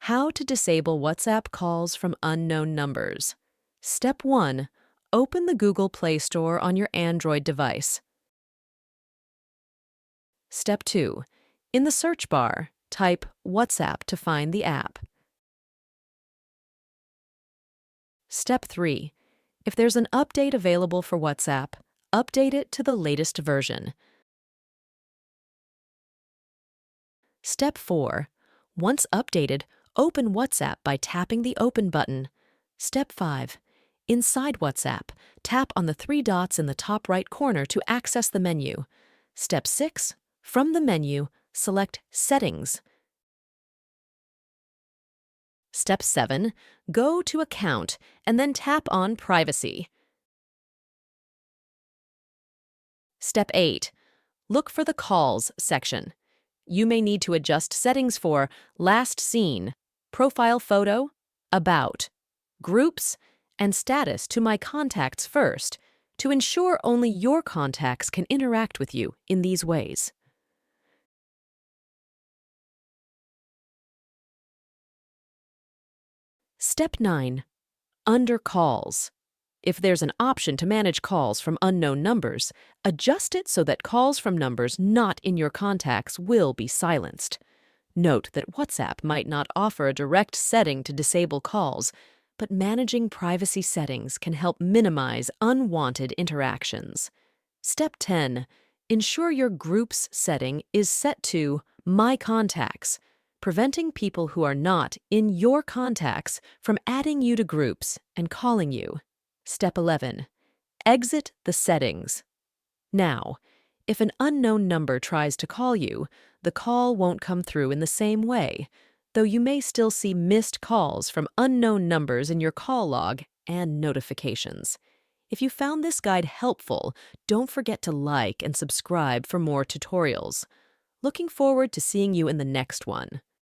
How to disable WhatsApp calls from unknown numbers. Step 1. Open the Google Play Store on your Android device. Step 2. In the search bar, type WhatsApp to find the app. Step 3. If there's an update available for WhatsApp, update it to the latest version. Step 4. Once updated, open WhatsApp by tapping the Open button. Step 5. Inside WhatsApp, tap on the three dots in the top right corner to access the menu. Step 6. From the menu, select Settings. Step 7. Go to Account and then tap on Privacy. Step 8. Look for the Calls section. You may need to adjust settings for Last Seen, Profile Photo, About, Groups, and Status to My Contacts first to ensure only your contacts can interact with you in these ways. Step 9. Under Calls. If there's an option to manage calls from unknown numbers, adjust it so that calls from numbers not in your contacts will be silenced. Note that WhatsApp might not offer a direct setting to disable calls, but managing privacy settings can help minimize unwanted interactions. Step 10. Ensure your Groups setting is set to My Contacts, preventing people who are not in your contacts from adding you to groups and calling you. Step 11. Exit the settings. Now, if an unknown number tries to call you, the call won't come through in the same way, though you may still see missed calls from unknown numbers in your call log and notifications. If you found this guide helpful, don't forget to like and subscribe for more tutorials. Looking forward to seeing you in the next one.